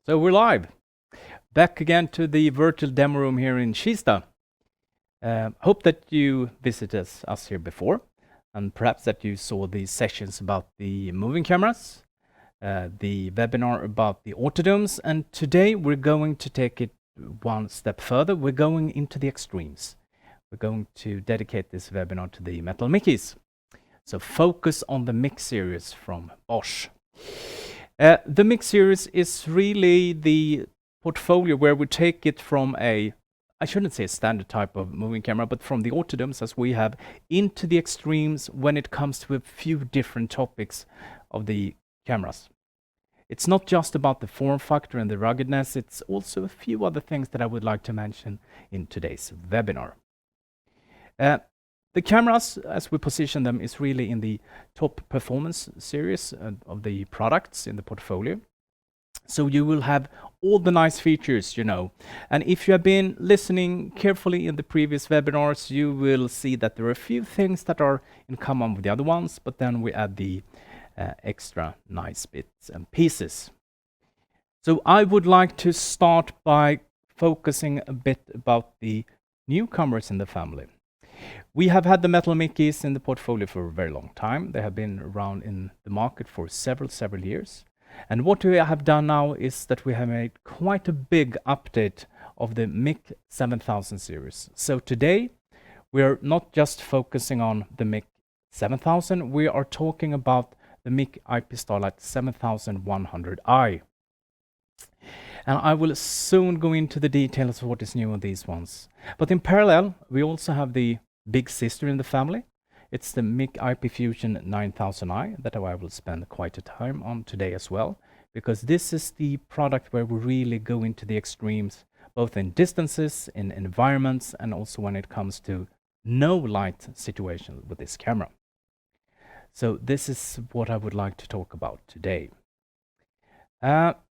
So we're live. Back again to the virtual demo room here in Kista. Hope that you visited us here before, and perhaps that you saw the sessions about the moving cameras, the webinar about the autodomes, and today we're going to take it one step further. We're going into the extremes. We're going to dedicate this webinar to the metal Mickeys. So focus on the MIC series from Bosch. The MIC series is really the portfolio where we take it from I shouldn't say a standard type of moving camera, but from the autodomes as we have into the extremes when it comes to a few different topics of the cameras. It's not just about the form factor and the ruggedness, it's also a few other things that I would like to mention in today's webinar. The cameras, as we position them, is really in the top performance series of the products in the portfolio. So you will have all the nice features, And if you have been listening carefully in the previous webinars, you will see that there are a few things that are in common with the other ones, but then we add the extra nice bits and pieces. So I would like to start by focusing a bit about the newcomers in the family. We have had the metal Mickeys in the portfolio for a very long time. They have been around in the market for several years. And what we have done now is that we have made quite a big update of the MIC 7000 series. So today, we are not just focusing on the MIC 7000, we are talking about the MIC IP Starlight 7100i. And I will soon go into the details of what is new on these ones. But in parallel, we also have the big sister in the family. It's the MIC IP Fusion 9000i that I will spend quite a time on today as well, because this is the product where we really go into the extremes, both in distances, in environments, and also when it comes to no light situation with this camera. So this is what I would like to talk about today.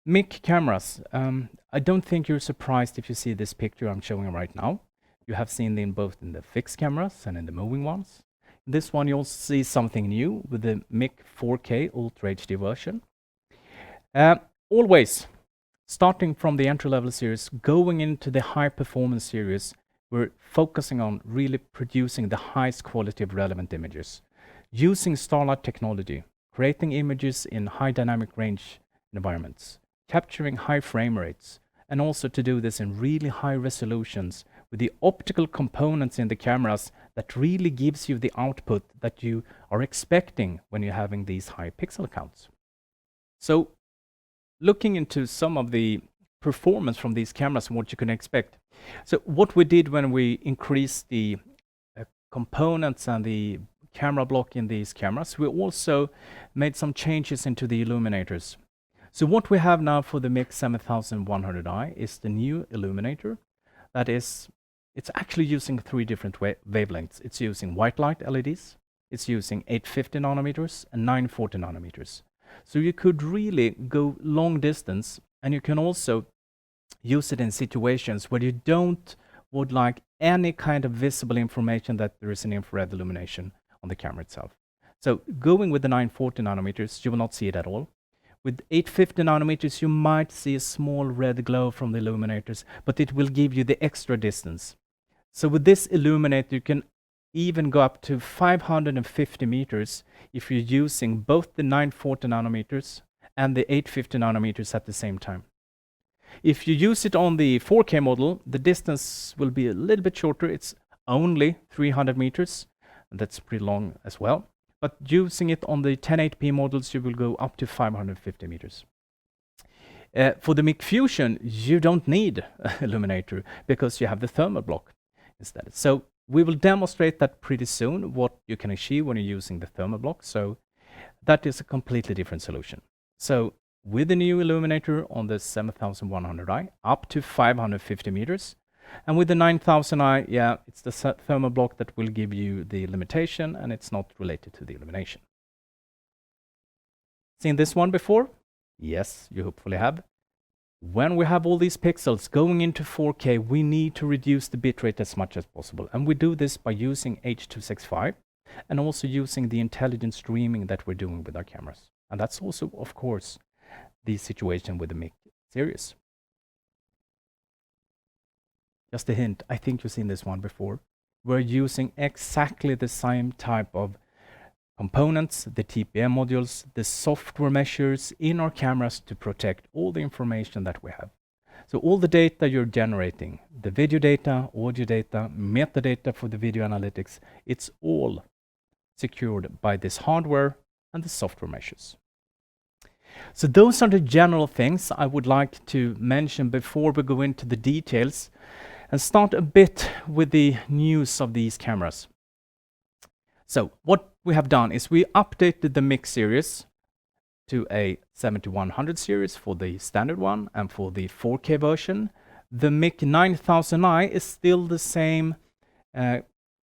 MIC cameras. I don't think you're surprised if you see this picture I'm showing right now. You have seen them both in the fixed cameras and in the moving ones. In this one, you'll see something new with the MIC 4K Ultra HD version. Always, starting from the entry-level series, going into the high-performance series, we're focusing on really producing the highest quality of relevant images, using Starlight technology, creating images in high dynamic range environments, capturing high frame rates, and also to do this in really high resolutions with the optical components in the cameras that really gives you the output that you are expecting when you're having these high pixel counts. So looking into some of the performance from these cameras and what you can expect. So what we did when we increased the components and the camera block in these cameras, we also made some changes into the illuminators. So what we have now for the MIC 7100i is the new illuminator. That is, it's actually using three different wavelengths. It's using white light LEDs, it's using 850 nanometers and 940 nanometers. So you could really go long distance, and you can also use it in situations where you would like any kind of visible information that there is an infrared illumination on the camera itself. So going with the 940 nanometers, you will not see it at all. With 850 nanometers, you might see a small red glow from the illuminators, but it will give you the extra distance. So with this illuminator, you can even go up to 550 meters if you're using both the 940 nanometers and the 850 nanometers at the same time. If you use it on the 4K model, the distance will be a little bit shorter. It's only 300 meters. That's pretty long as well. But using it on the 1080p models, you will go up to 550 meters. For the MIC Fusion, you don't need an illuminator because you have the thermal block instead. So we will demonstrate that pretty soon, what you can achieve when you're using the thermal block. So that is a completely different solution. So with the new illuminator on the 7100i, up to 550 meters, and with the 9000i, yeah, it's the thermal block that will give you the limitation, and it's not related to the illumination. Seen this one before? Yes, you hopefully have. When we have all these pixels going into 4K, we need to reduce the bitrate as much as possible. And we do this by using H.265 and also using the intelligent streaming that we're doing with our cameras. And that's also, of course, the situation with the MIC series. Just a hint, I think you've seen this one before. We're using exactly the same type of components, the TPM modules, the software measures in our cameras to protect all the information that we have. So all the data you're generating, the video data, audio data, metadata for the video analytics, it's all secured by this hardware and the software measures. So those are the general things I would like to mention before we go into the details and start a bit with the news of these cameras. So what we have done is we updated the MIC series to a 7100 series for the standard one and for the 4K version. The MIC 9000i is still the same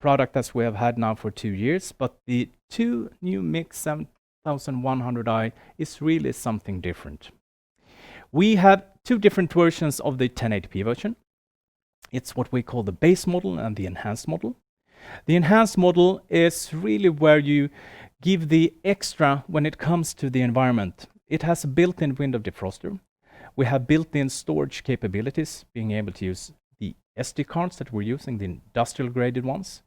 product as we have had now for 2 years, but the two new MIC 7100i is really something different. We have two different versions of the 1080p version. It's what we call the base model and the enhanced model. The enhanced model is really where you give the extra when it comes to the environment. It has a built-in window defroster. We have built-in storage capabilities, being able to use the SD cards that we're using, the industrial graded ones.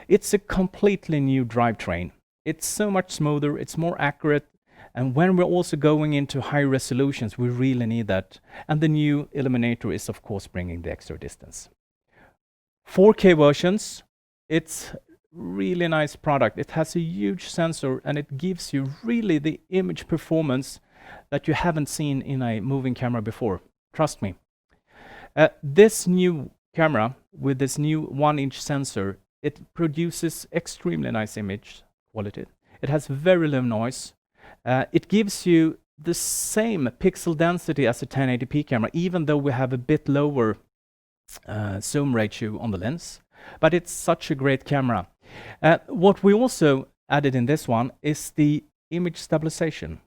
It's a completely new drivetrain. It's so much smoother, it's more accurate, and when we're also going into high resolutions, we really need that. And the new illuminator is, of course, bringing the extra distance. 4K versions, it's really nice product. It has a huge sensor and it gives you really the image performance that you haven't seen in a moving camera before. Trust me. This new camera with this new 1-inch sensor, it produces extremely nice image quality. It has very low noise. It gives you the same pixel density as a 1080p camera, even though we have a bit lower zoom ratio on the lens. But it's such a great camera. What we also added in this one is the image stabilization.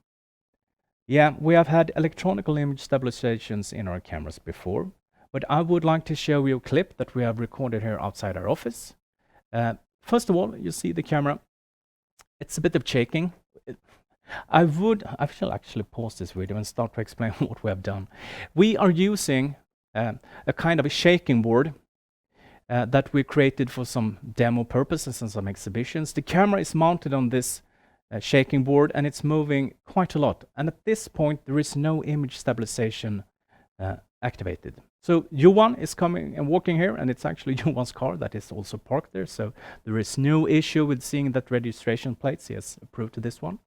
Yeah, we have had electronic image stabilizations in our cameras before, but I would like to show you a clip that we have recorded here outside our office. First of all, you see the camera. It's a bit of shaking. I shall actually pause this video and start to explain what we have done. We are using a kind of a shaking board that we created for some demo purposes and some exhibitions. The camera is mounted on this shaking board and it's moving quite a lot. And at this point, there is no image stabilization activated. So Johan is coming and walking here, and it's actually Johan's car that is also parked there. So there is no issue with seeing that registration plates. He has approved to this one.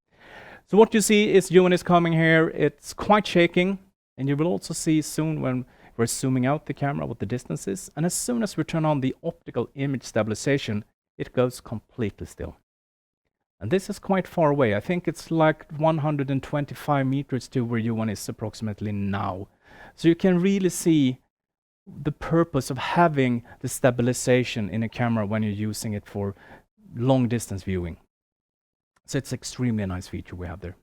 So what you see is Johan is coming here. It's quite shaking, and you will also see soon when we're zooming out the camera what the distance is. And as soon as we turn on the optical image stabilization, it goes completely still. And this is quite far away. I think it's like 125 meters to where Johan is approximately now. So you can really see the purpose of having the stabilization in a camera when you're using it for long distance viewing. So it's extremely nice feature we have there.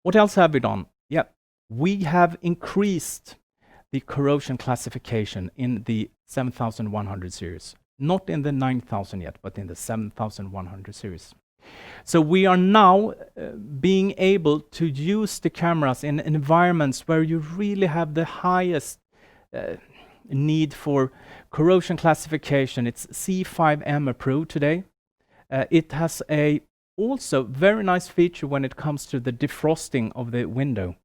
What else have we done? Yeah, we have increased the corrosion classification in the 7100 series. Not in the 9000 yet, but in the 7100 series. So we are now being able to use the cameras in environments where you really have the highest need for corrosion classification. It's C5M approved today. It has a also very nice feature when it comes to the defrosting of the window.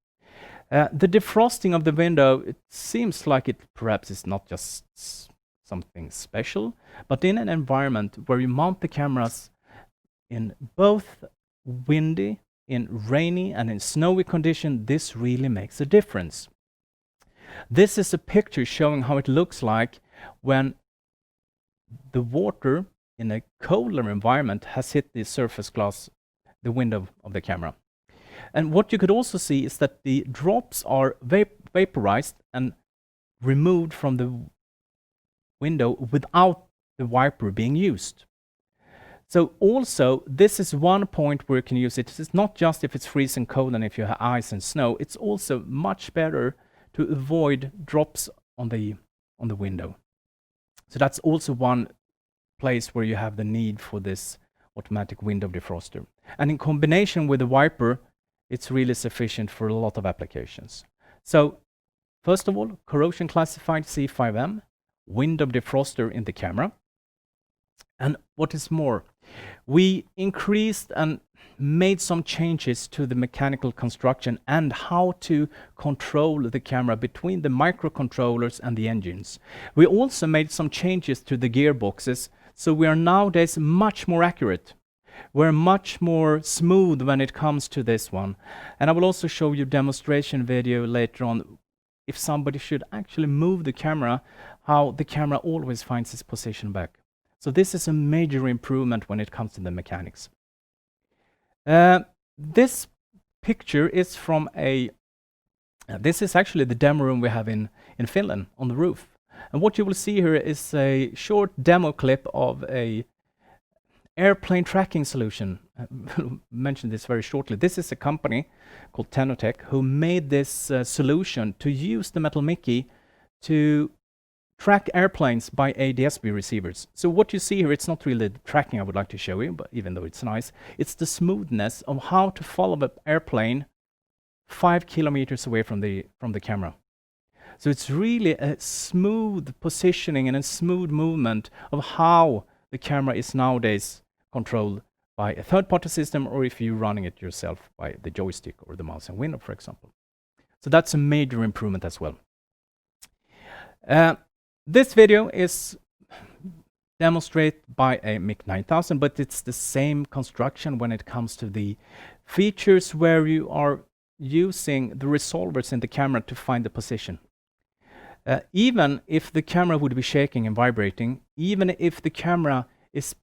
The defrosting of the window, it seems like it perhaps is not just something special, but in an environment where you mount the cameras in both windy, in rainy, and in snowy condition, this really makes a difference. This is a picture showing how it looks like when the water in a colder environment has hit the surface glass, the window of the camera. And what you could also see is that the drops are vaporized and removed from the window without the wiper being used. So also, this is one point where you can use it. It's not just if it's freezing cold and if you have ice and snow. It's also much better to avoid drops on the window. So that's also one place where you have the need for this automatic window defroster. And in combination with the wiper, it's really sufficient for a lot of applications. So first of all, corrosion classified C5M, window defroster in the camera. And what is more, we increased and made some changes to the mechanical construction and how to control the camera between the microcontrollers and the engines. We also made some changes to the gearboxes, so we are nowadays much more accurate. We're much more smooth when it comes to this one. And I will also show you a demonstration video later on if somebody should actually move the camera, how the camera always finds its position back. So this is a major improvement when it comes to the mechanics. This picture is from this is actually the demo room we have in Finland on the roof. And what you will see here is a short demo clip of a airplane tracking solution. I'll mention this very shortly. This is a company called Tenotech who made this solution to use the metal Mickey to track airplanes by ADSB receivers. So what you see here, it's not really the tracking I would like to show you, but even though it's nice, it's the smoothness of how to follow the airplane 5 kilometers away from the camera. So it's really a smooth positioning and a smooth movement of how the camera is nowadays controlled by a third-party system, or if you're running it yourself by the joystick or the mouse and window, for example. So that's a major improvement as well. This video is demonstrated by a MIC 9000, but it's the same construction when it comes to the features where you are using the resolvers in the camera to find the position. Even if the camera would be shaking and vibrating, even if the camera is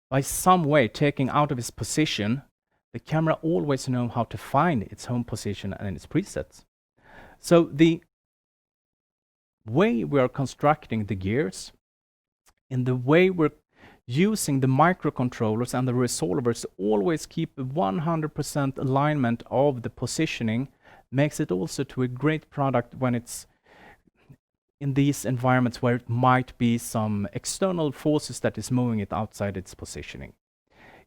by some way taking out of its position, the camera always knows how to find its home position and its presets. So the way we are constructing the gears, in the way we're using the microcontrollers and the resolvers to always keep 100% alignment of the positioning, makes it also to a great product when it's in these environments where it might be some external forces that is moving it outside its positioning.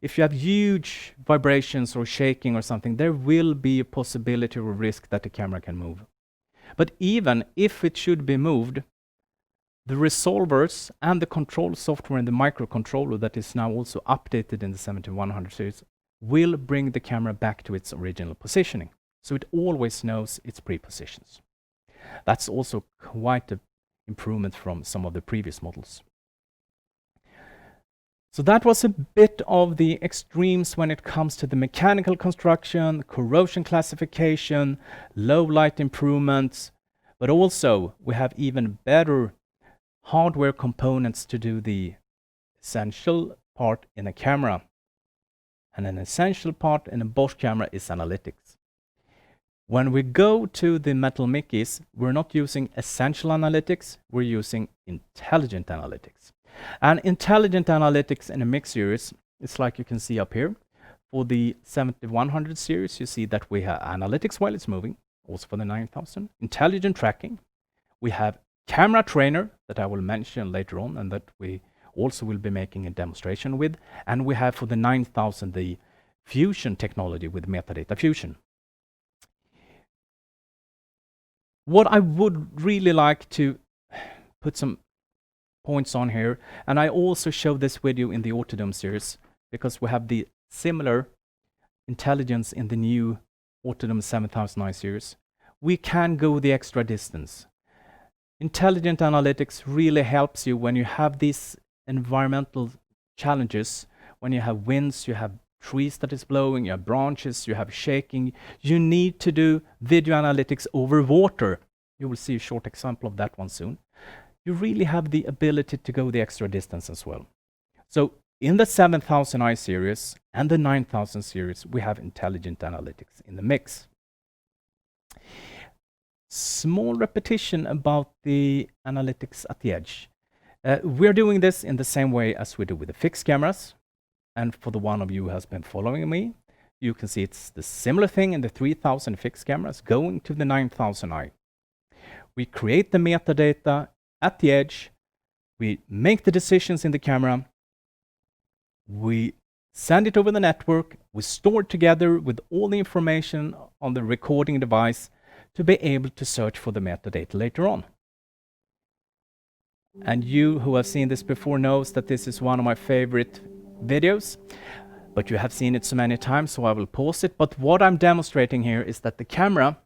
If you have huge vibrations or shaking or something, there will be a possibility or risk that the camera can move. But even if it should be moved, the resolvers and the control software in the microcontroller that is now also updated in the 7100 series will bring the camera back to its original positioning. So it always knows its pre-positions. That's also quite an improvement from some of the previous models. So that was a bit of the extremes when it comes to the mechanical construction, corrosion classification, low light improvements, but also we have even better hardware components to do the essential part in a camera. And an essential part in a Bosch camera is analytics. When we go to the metal Mickeys, we're not using essential analytics, we're using intelligent analytics. And intelligent analytics in a MIC series, it's like you can see up here. For the 7100 series, you see that we have analytics while it's moving, also for the 9000. Intelligent tracking. We have camera trainer that I will mention later on and that we also will be making a demonstration with. And we have for the 9000 the fusion technology with metadata fusion. What I would really like to put some points on here, and I also show this video in the Autodome series because we have the similar intelligence in the new Autodome 7000i series. We can go the extra distance. Intelligent analytics really helps you when you have these environmental challenges, when you have winds, you have trees that is blowing, you have branches, you have shaking. You need to do video analytics over water. You will see a short example of that one soon. You really have the ability to go the extra distance as well. So in the 7000i series and the 9000 series, we have intelligent analytics in the mix. Small repetition about the analytics at the edge. We're doing this in the same way as we do with the fixed cameras. And for the one of you who has been following me, you can see it's the similar thing in the 3000 fixed cameras going to the 9000i. We create the metadata at the edge, we make the decisions in the camera, we send it over the network, we store it together with all the information on the recording device to be able to search for the metadata later on. And you who have seen this before knows that this is one of my favorite videos, but you have seen it so many times, so I will pause it. But what I'm demonstrating here is that the camera,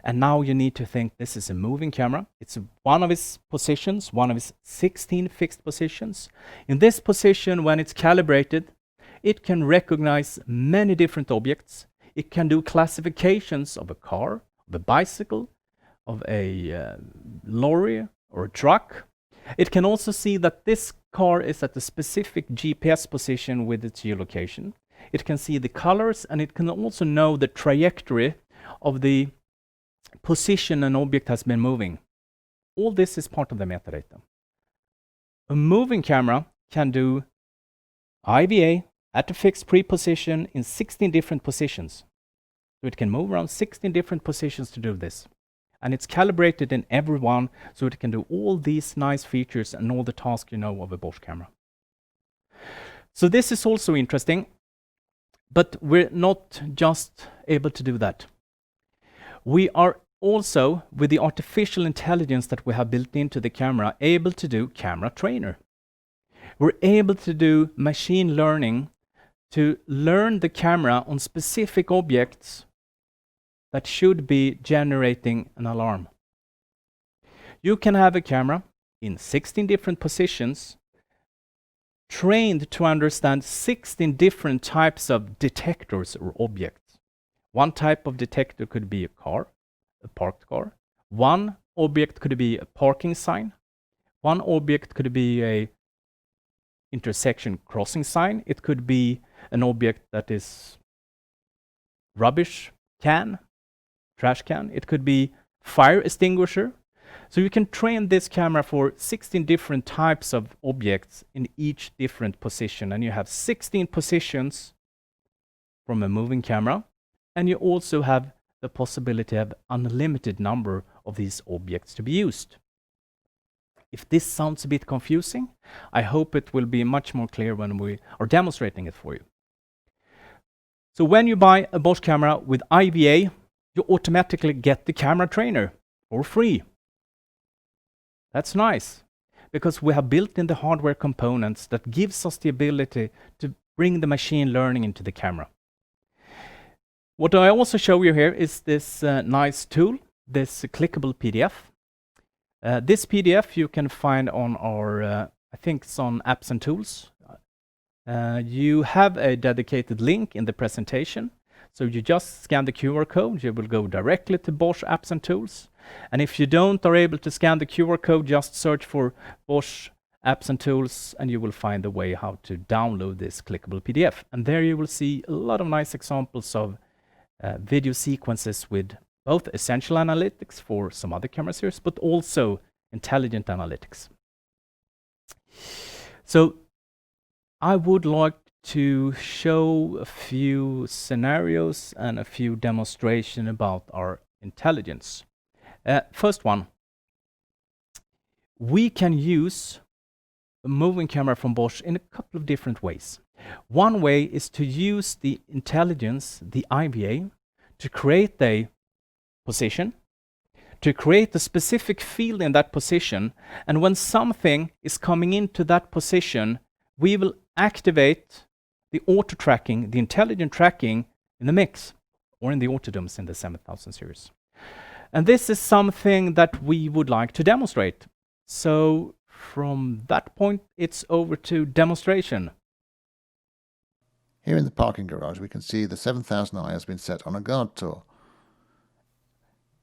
and now you need to think this is a moving camera. It's one of its positions, one of its 16 fixed positions. In this position, when it's calibrated, it can recognize many different objects. It can do classifications of a car, of a bicycle, of a lorry or a truck. It can also see that this car is at a specific GPS position with its geolocation. It can see the colors, and it can also know the trajectory of the position an object has been moving. All this is part of the metadata. A moving camera can do IVA at a fixed pre-position in 16 different positions. So it can move around 16 different positions to do this. And it's calibrated in every one, so it can do all these nice features and all the tasks you know of a Bosch camera. So this is also interesting, but we're not just able to do that. We are also, with the artificial intelligence that we have built into the camera, able to do camera trainer. We're able to do machine learning to learn the camera on specific objects that should be generating an alarm. You can have a camera in 16 different positions, trained to understand 16 different types of detectors or objects. One type of detector could be a car, a parked car. One object could be a parking sign. One object could be a intersection crossing sign. It could be an object that is rubbish can, trash can. It could be fire extinguisher. So you can train this camera for 16 different types of objects in each different position, and you have 16 positions from a moving camera, and you also have the possibility of unlimited number of these objects to be used. If this sounds a bit confusing, I hope it will be much more clear when we are demonstrating it for you. So when you buy a Bosch camera with IVA, you automatically get the camera trainer for free. That's nice, because we have built in the hardware components that gives us the ability to bring the machine learning into the camera. What I also show you here is this nice tool, this clickable PDF. This PDF you can find on our, I think it's on Apps and Tools. You have a dedicated link in the presentation. So you just scan the QR code, you will go directly to Bosch Apps and Tools. And if you are able to scan the QR code, just search for Bosch Apps and Tools, and you will find a way how to download this clickable PDF. And there you will see a lot of nice examples of video sequences with both essential analytics for some other camera series, but also intelligent analytics. So I would like to show a few scenarios and a few demonstrations about our intelligence. First one, we can use a moving camera from Bosch in a couple of different ways. One way is to use the intelligence, the IVA, to create a position, to create a specific field in that position, and when something is coming into that position, we will activate the auto tracking, the intelligent tracking in the MICs or in the autodomes in the 7000 series. And this is something that we would like to demonstrate. So from that point, it's over to demonstration. Here in the parking garage, we can see the 7000i has been set on a guard tour.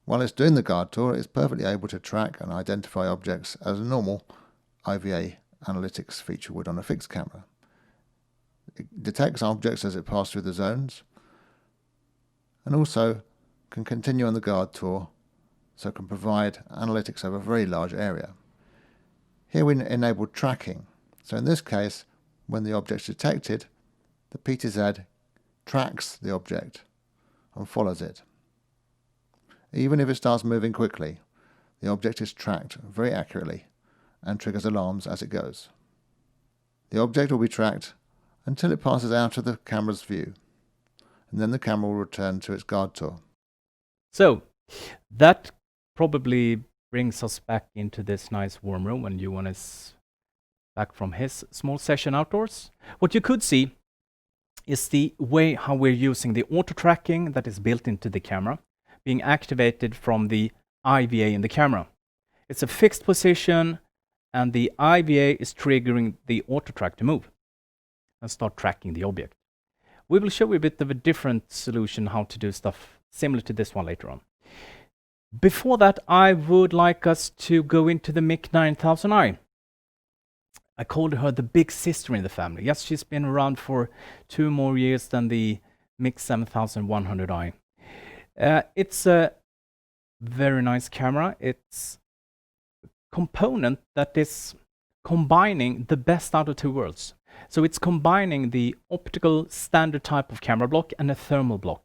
While it's doing the guard tour, it's perfectly able to track and identify objects as a normal IVA analytics feature would on a fixed camera. It detects objects as it passes through the zones, and also can continue on the guard tour, so it can provide analytics over a very large area. Here we enable tracking. So in this case, when the object is detected, the PTZ tracks the object and follows it. Even if it starts moving quickly, the object is tracked very accurately and triggers alarms as it goes. The object will be tracked until it passes out of the camera's view, and then the camera will return to its guard tour. So That probably brings us back into this nice warm room when Johan is back from his small session outdoors. What you could see is the way how we're using the auto tracking that is built into the camera, being activated from the IVA in the camera. It's a fixed position, and the IVA is triggering the auto track to move and start tracking the object. We will show you a bit of a different solution how to do stuff similar to this one later on. Before that, I would like us to go into the MIC 9000i. I called her the big sister in the family. Yes, she's been around for 2 more years than the MIC 7100i. It's a very nice camera. It's a component that is combining the best out of 2 worlds. So it's combining the optical standard type of camera block and a thermal block.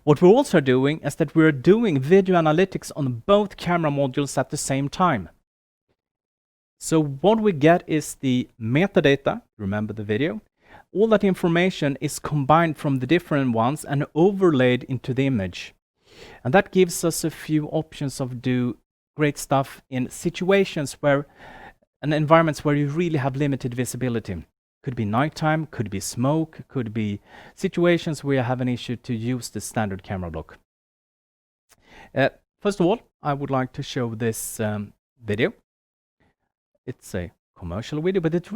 What we're also doing is that we're doing video analytics on both camera modules at the same time. So what we get is the metadata, remember the video. All that information is combined from the different ones and overlaid into the image. And that gives us a few options of do great stuff in situations where, and environments where you really have limited visibility. Could be nighttime, could be smoke, could be situations where you have an issue to use the standard camera block. First of all, I would like to show this video. It's a commercial video, but it's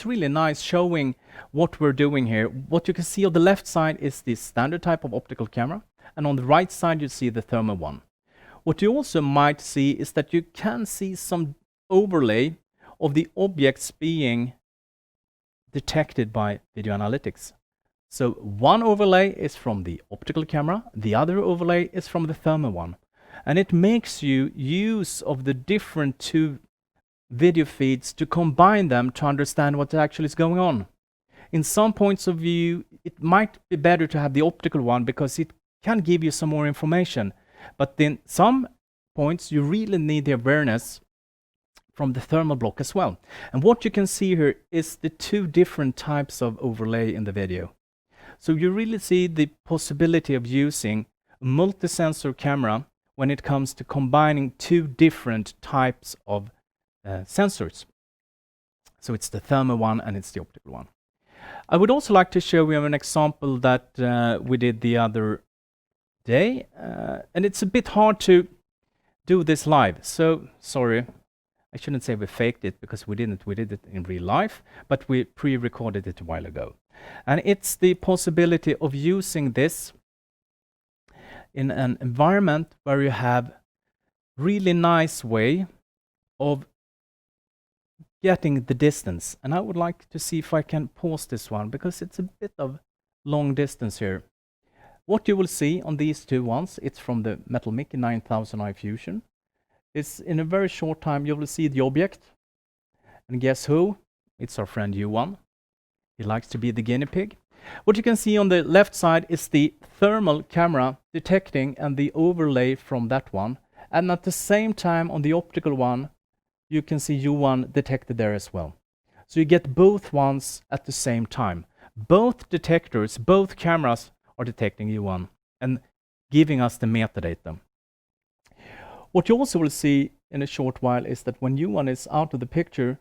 really nice showing what we're doing here. What you can see on the left side is the standard type of optical camera, and on the right side you see the thermal one. What you also might see is that you can see some overlay of the objects being detected by video analytics. So one overlay is from the optical camera, the other overlay is from the thermal one. And it makes you use of the different 2 video feeds to combine them to understand what actually is going on. In some points of view, it might be better to have the optical one because it can give you some more information. But in some points, you really need the awareness from the thermal block as well. And what you can see here is the 2 different types of overlay in the video. So you really see the possibility of using a multi-sensor camera when it comes to combining 2 different types of sensors. So it's the thermal one and it's the optical one. I would also like to show you an example that we did the other day, and it's a bit hard to do this live. So sorry, I shouldn't say we faked it because we didn't. We did it in real life, but we pre-recorded it a while ago. And it's the possibility of using this in an environment where you have really nice way of getting the distance. And I would like to see if I can pause this one because it's a bit of long distance here. What you will see on these 2 ones, it's from the Metal MIC 9000i Fusion. It's in a very short time you will see the object. And guess who? It's our friend Johan. He likes to be the guinea pig. What you can see on the left side is the thermal camera detecting and the overlay from that one. And at the same time on the optical one, you can see Johan detected there as well. So you get both ones at the same time. Both detectors, both cameras are detecting Johan and giving us the metadata. What you also will see in a short while is that when Johan is out of the picture,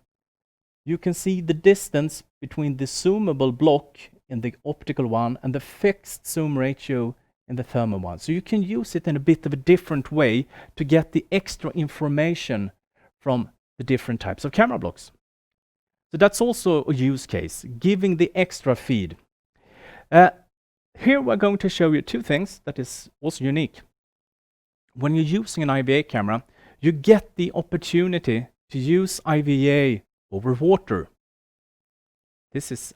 you can see the distance between the zoomable block in the optical one and the fixed zoom ratio in the thermal one. So you can use it in a bit of a different way to get the extra information from the different types of camera blocks. So that's also a use case, giving the extra feed. Here we're going to show you 2 things that is also unique. When you're using an IVA camera, you get the opportunity to use IVA over water. It's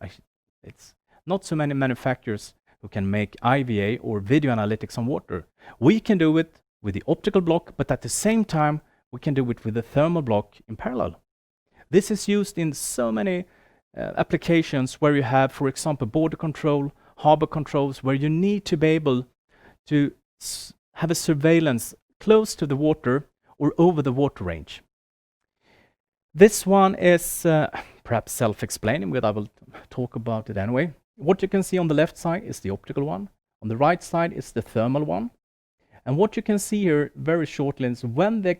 not so many manufacturers who can make IVA or video analytics on water. We can do it with the optical block, but at the same time, we can do it with the thermal block in parallel. This is used in so many applications where you have, for example, border control, harbor controls, where you need to be able to have a surveillance close to the water or over the water range. This one is perhaps self-explaining, but I will talk about it anyway. What you can see on the left side is the optical one. On the right side is the thermal one. And what you can see here very shortly is when the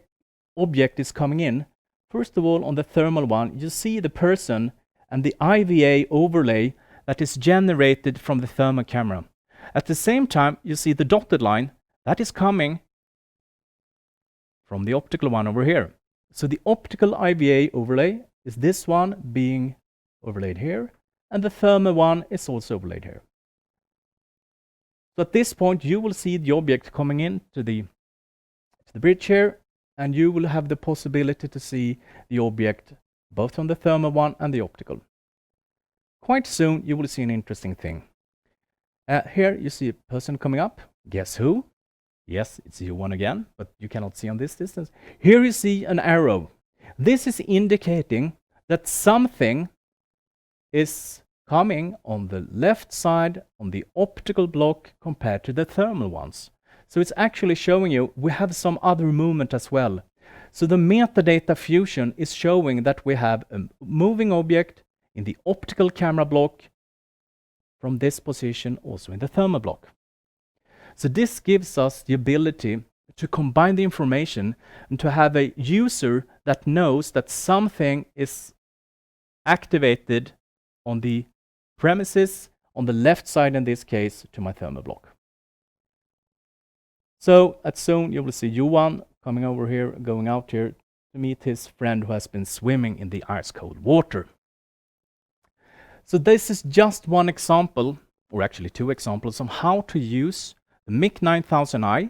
object is coming in, first of all, on the thermal one, you see the person and the IVA overlay that is generated from the thermal camera. At the same time, you see the dotted line that is coming from the optical one over here. So the optical IVA overlay is this one being overlaid here, and the thermal one is also overlaid here. So at this point, you will see the object coming into the bridge here, and you will have the possibility to see the object both on the thermal one and the optical. Quite soon, you will see an interesting thing. Here you see a person coming up. Guess who? Yes, it's you one again, but you cannot see on this distance. Here you see an arrow. This is indicating that something is coming on the left side on the optical block compared to the thermal ones. So it's actually showing you we have some other movement as well. So the metadata fusion is showing that we have a moving object in the optical camera block from this position also in the thermal block. So this gives us the ability to combine the information and to have a user that knows that something is activated on the premises on the left side, in this case, to my thermal block. So at soon you will see Johan coming over here, going out here to meet his friend who has been swimming in the ice cold water. So this is just one example, or actually two examples, of how to use the MIC 9000i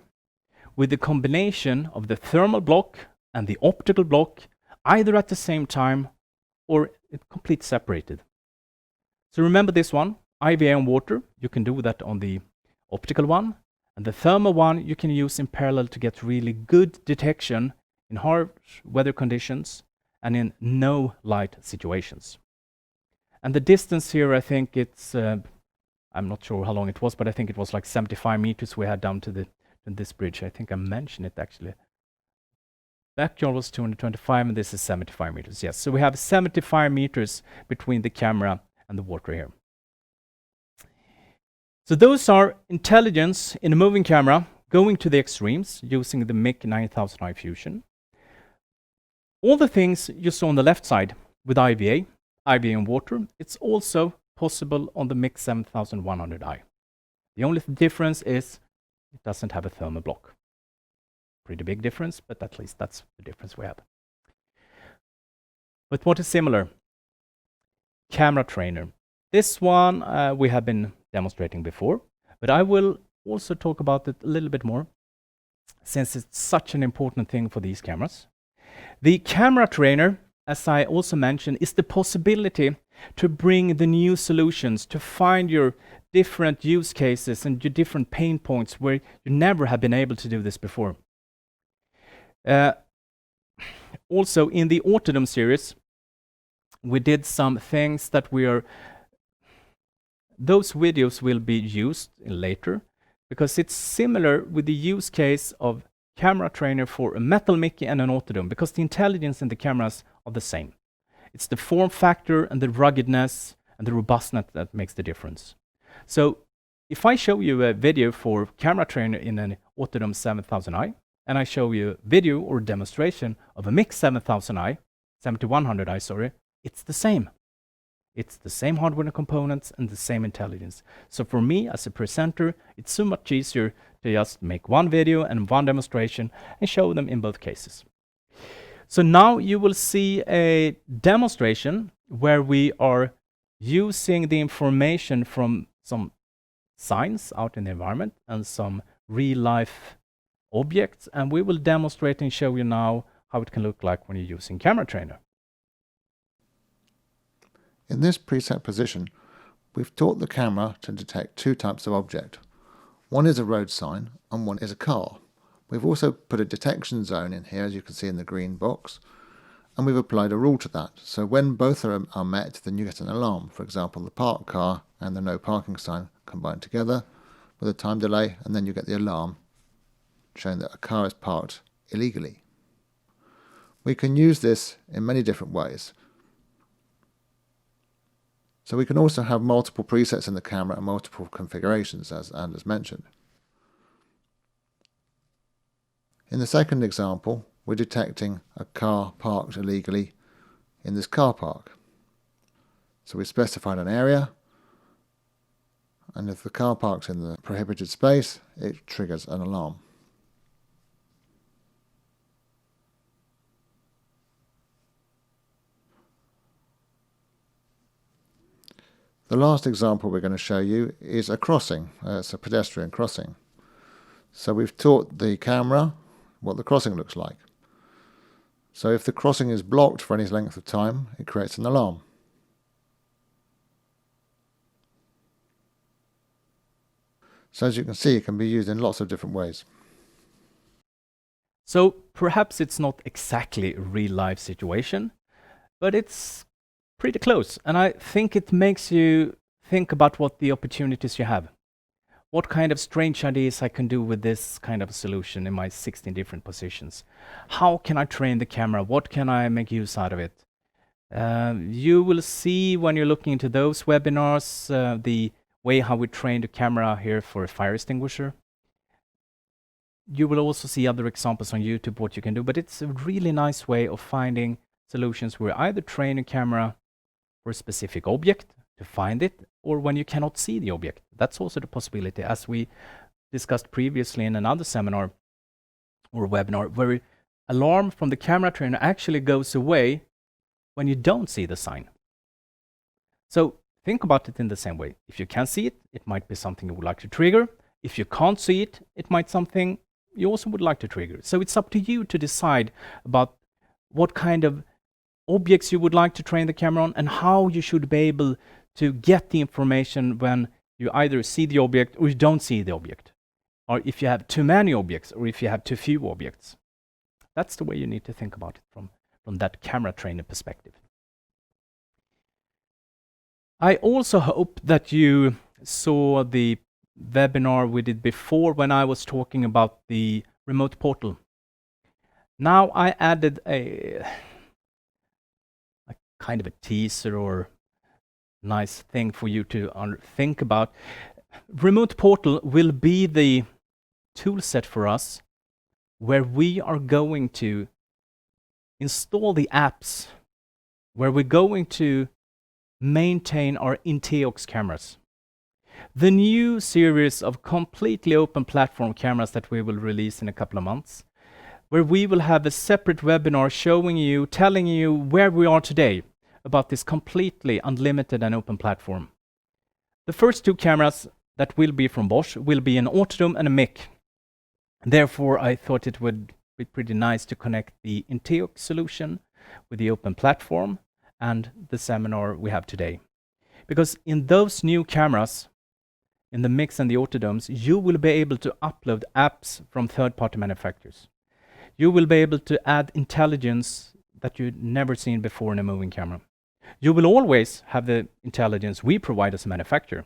with the combination of the thermal block and the optical block, either at the same time or completely separated. So remember this one, IVA and water, you can do that on the optical one, and the thermal one you can use in parallel to get really good detection in harsh weather conditions and in no light situations. And the distance here, I think it's, I'm not sure how long it was, but I think it was like 75 meters we had down to this bridge. I think I mentioned it actually. Backyard was 225 and this is 75 meters. Yes, so we have 75 meters between the camera and the water here. So those are intelligence in a moving camera going to the extremes using the MIC 9000i fusion. All the things you saw on the left side with IVA and water, it's also possible on the MIC 7100i. The only difference is it doesn't have a thermal block. Pretty big difference, but at least that's the difference we have. But what is similar? Camera trainer. This one we have been demonstrating before, but I will also talk about it a little bit more since it's such an important thing for these cameras. The camera trainer, as I also mentioned, is the possibility to bring the new solutions, to find your different use cases and your different pain points where you never have been able to do this before. Also, in the Autodome series, we did some things that those videos will be used later because it's similar with the use case of camera trainer for a metal Mickey and an Autodome because the intelligence in the cameras are the same. It's the form factor and the ruggedness and the robustness that makes the difference. So if I show you a video for camera trainer in an Autodome 7000i and I show you a video or demonstration of a MIC 7100i, sorry, it's the same. It's the same hardware and components and the same intelligence. So for me as a presenter, it's so much easier to just make one video and one demonstration and show them in both cases. So now you will see a demonstration where we are using the information from some signs out in the environment and some real-life objects, and we will demonstrate and show you now how it can look like when you're using camera trainer. In this preset position, we've taught the camera to detect two types of object. One is a road sign and one is a car. We've also put a detection zone in here, as you can see in the green box, and we've applied a rule to that. So when both are met, then you get an alarm. For example, the parked car and the no parking sign combined together with a time delay, and then you get the alarm showing that a car is parked illegally. We can use this in many different ways. So we can also have multiple presets in the camera and multiple configurations, as Anders mentioned. In the second example, we're detecting a car parked illegally in this car park. So we specified an area, and if the car parks in the prohibited space, it triggers an alarm. The last example we're going to show you is a crossing. It's a pedestrian crossing. So we've taught the camera what the crossing looks like. So if the crossing is blocked for any length of time, it creates an alarm. So as you can see, it can be used in lots of different ways. So perhaps it's not exactly a real-life situation, but it's pretty close. And I think it makes you think about what the opportunities you have. What kind of strange ideas I can do with this kind of solution in my 16 different positions. How can I train the camera? What can I make use out of it? You will see when you're looking into those webinars, the way how we train the camera here for a fire extinguisher. You will also see other examples on YouTube what you can do, but it's a really nice way of finding solutions where either train a camera for a specific object to find it, or when you cannot see the object. That's also the possibility, as we discussed previously in another seminar or webinar, where alarm from the camera trainer actually goes away when you don't see the sign. So think about it in the same way. If you can see it, it might be something you would like to trigger. If you can't see it, it might be something you also would like to trigger. So it's up to you to decide about what kind of objects you would like to train the camera on and how you should be able to get the information when you either see the object or you don't see the object, or if you have too many objects or if you have too few objects. That's the way you need to think about it from that camera trainer perspective. I also hope that you saw the webinar we did before when I was talking about the remote portal. Now I added a kind of a teaser or nice thing for you to think about. Remote portal will be the tool set for us where we are going to install the apps, where we're going to maintain our Inteox cameras. The new series of completely open platform cameras that we will release in a couple of months, where we will have a separate webinar showing you, telling you where we are today about this completely unlimited and open platform. The first two cameras that will be from Bosch will be an Autodome and a MIC. Therefore, I thought it would be pretty nice to connect the Inteox solution with the open platform and the seminar we have today. Because in those new cameras, in the MICs and the Autodomes, you will be able to upload apps from third-party manufacturers. You will be able to add intelligence that you've never seen before in a moving camera. You will always have the intelligence we provide as a manufacturer,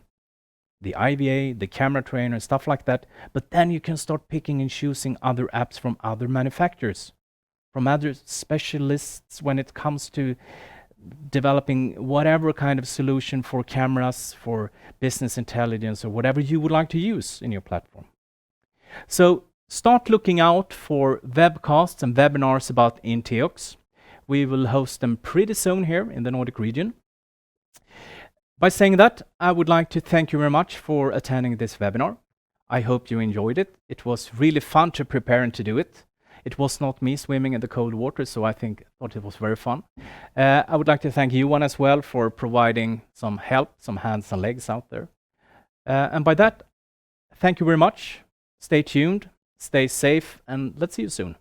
the IVA, the camera trainer, stuff like that, but then you can start picking and choosing other apps from other manufacturers, from other specialists when it comes to developing whatever kind of solution for cameras, for business intelligence, or whatever you would like to use in your platform. So start looking out for webcasts and webinars about Inteox. We will host them pretty soon here in the Nordic region. By saying that, I would like to thank you very much for attending this webinar. I hope you enjoyed it. It was really fun to prepare and to do it. It was not me swimming in the cold water, so I thought it was very fun. I would like to thank you, as well, for providing some help, some hands and legs out there. And by that, thank you very much. Stay tuned, stay safe, and let's see you soon.